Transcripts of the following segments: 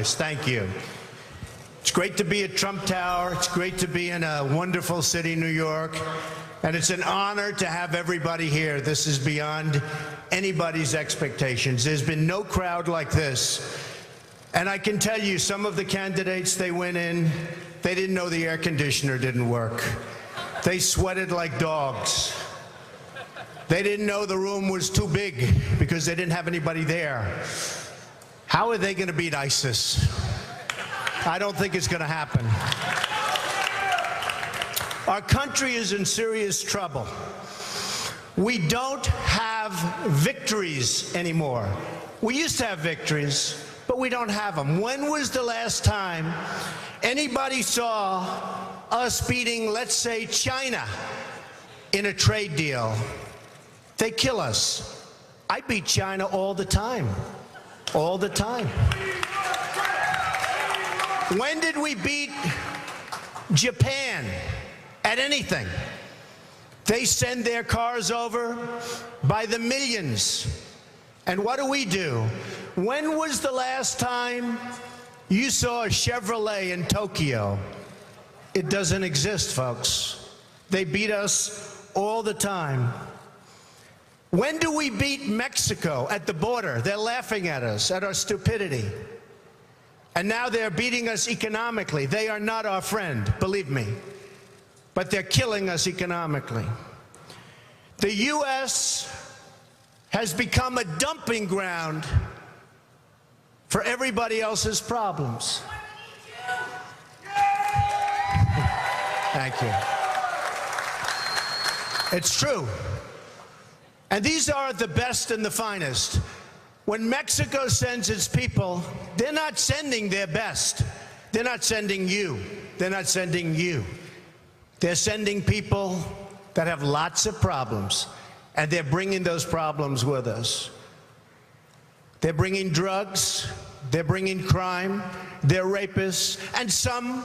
Thank you. It's great to be at Trump Tower. It's great to be in a wonderful city, New York. And it's an honor to have everybody here. This is beyond anybody's expectations. There's been no crowd like this. And I can tell you, some of the candidates, they went in, they didn't know the air conditioner didn't work. They sweated like dogs. They didn't know the room was too big because they didn't have anybody there. How are they going to beat ISIS? I don't think it's going to happen. Our country is in serious trouble. We don't have victories anymore. We used to have victories, but we don't have them. When was the last time anybody saw us beating, let's say, China in a trade deal? They kill us. I beat China all the time. All the time. When did we beat Japan at anything? They send their cars over by the millions. And what do? When was the last time you saw a Chevrolet in Tokyo? It doesn't exist, folks. They beat us all the time. When do we beat Mexico at the border? They're laughing at us, at our stupidity. And now they're beating us economically. They are not our friend, believe me. But they're killing us economically. The U.S. has become a dumping ground for everybody else's problems. Thank you. It's true. And these are the best and the finest. When Mexico sends its people, they're not sending their best. They're not sending you. They're not sending you. They're sending people that have lots of problems, and they're bringing those problems with us. They're bringing drugs, they're bringing crime, they're rapists, and some,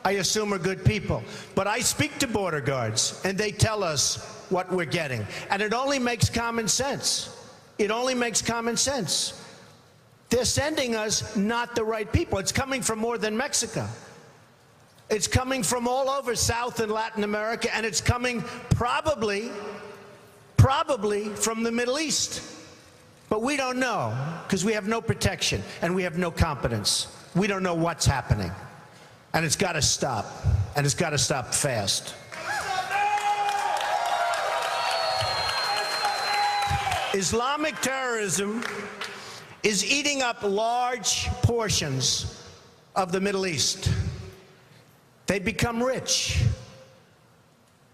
I assume, are good people. But I speak to border guards, and they tell us what we're getting. And it only makes common sense. It only makes common sense. They're sending us not the right people. It's coming from more than Mexico. It's coming from all over South and Latin America, and it's coming probably from the Middle East. But we don't know, because we have no protection and we have no competence. We don't know what's happening. And it's got to stop. And it's got to stop fast. Islamic terrorism is eating up large portions of the Middle East. They become rich.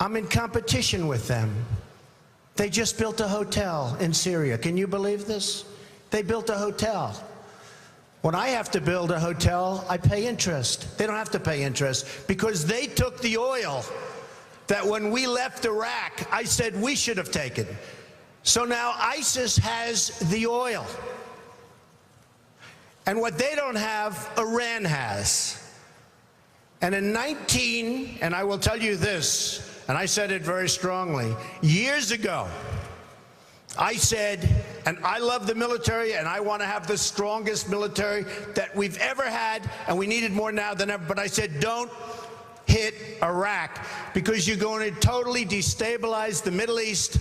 I'm in competition with them. They just built a hotel in Syria. Can you believe this? They built a hotel. When I have to build a hotel, I pay interest. They don't have to pay interest because they took the oil that when we left Iraq, I said we should have taken. So now ISIS has the oil. And what they don't have, Iran has. And in and I will tell you this, and I said it very strongly, years ago, I said, and I love the military, and I want to have the strongest military that we've ever had, and we need it more now than ever, but I said, don't hit Iraq, because you're going to totally destabilize the Middle East.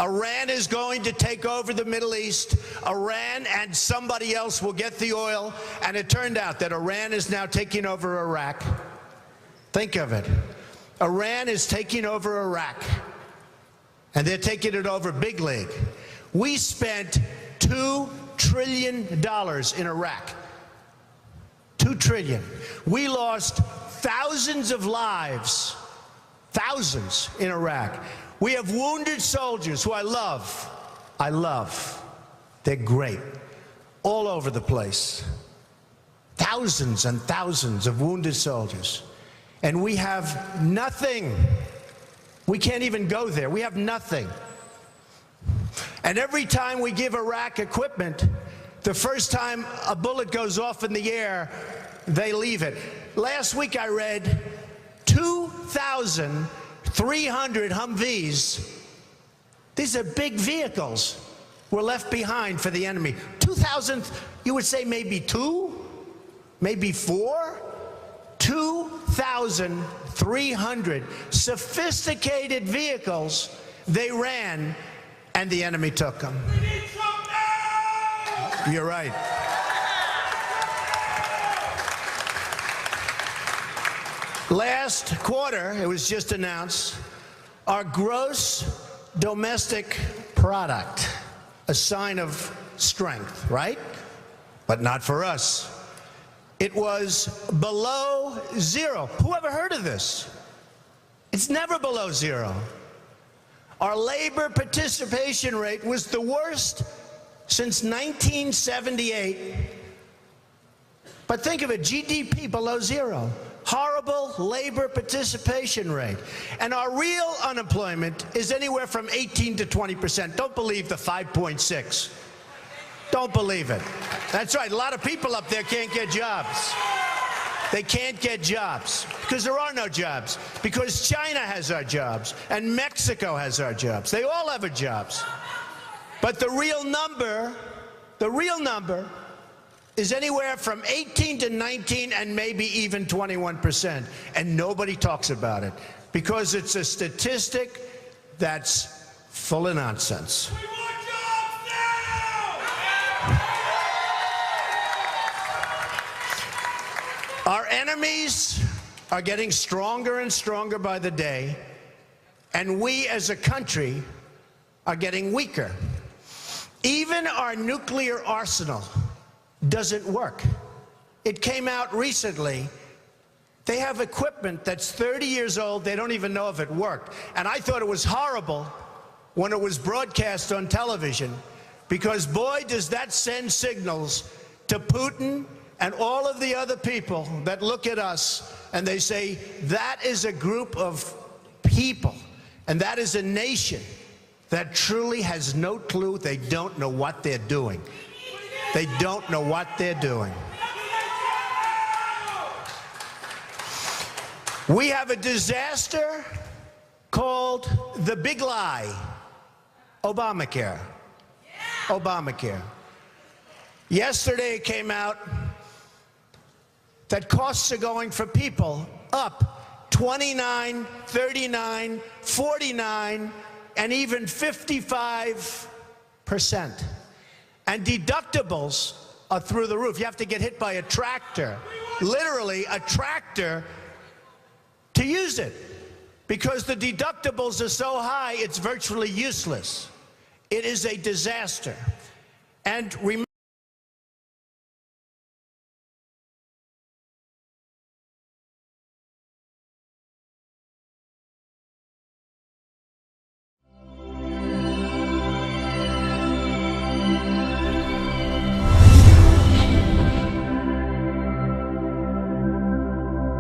Iran is going to take over the Middle East. Iran and somebody else will get the oil. And it turned out that Iran is now taking over Iraq. Think of it. Iran is taking over Iraq. And they're taking it over big league. We spent $2 trillion in Iraq. $2 trillion. We lost thousands of lives. Thousands in Iraq. We have wounded soldiers who I love. I love. They're great. All over the place. Thousands and thousands of wounded soldiers. And we have nothing. We can't even go there. We have nothing. And every time we give Iraq equipment, the first time a bullet goes off in the air, they leave it. Last week I read 2,300 Humvees. These are big vehicles were left behind for the enemy. 2,000, you would say maybe two? maybe 4, 2,300 sophisticated vehicles they ran, and the enemy took them. We need Trump now! You're right. Last quarter, it was just announced, our gross domestic product, a sign of strength, right? But not for us. It was below zero. Who ever heard of this? It's never below zero. Our labor participation rate was the worst since 1978. But think of it, GDP below zero. Horrible labor participation rate. And our real unemployment is anywhere from 18 to 20%. Don't believe the 5.6. Don't believe it. That's right, a lot of people up there can't get jobs. They can't get jobs because there are no jobs, because China has our jobs and Mexico has our jobs. They all have our jobs. But the real number is anywhere from 18 to 19 and maybe even 21%. And nobody talks about it because it's a statistic that's full of nonsense. We want jobs now! Our enemies are getting stronger and stronger by the day, and we as a country are getting weaker. Even our nuclear arsenal doesn't work. It came out recently. They have equipment that's 30 years old. They don't even know if it worked. And I thought it was horrible when it was broadcast on television, because boy, does that send signals to Putin and all of the other people that look at us and they say, that is a group of people and that is a nation that truly has no clue. They don't know what they're doing. They don't know what they're doing. We have a disaster called the big lie, Obamacare. Obamacare. Yesterday it came out that costs are going for people up 29, 39, 49, and even 55%. And deductibles are through the roof. You have to get hit by a tractor, literally a tractor, to use it, because the deductibles are so high, it's virtually useless. It is a disaster. And remember,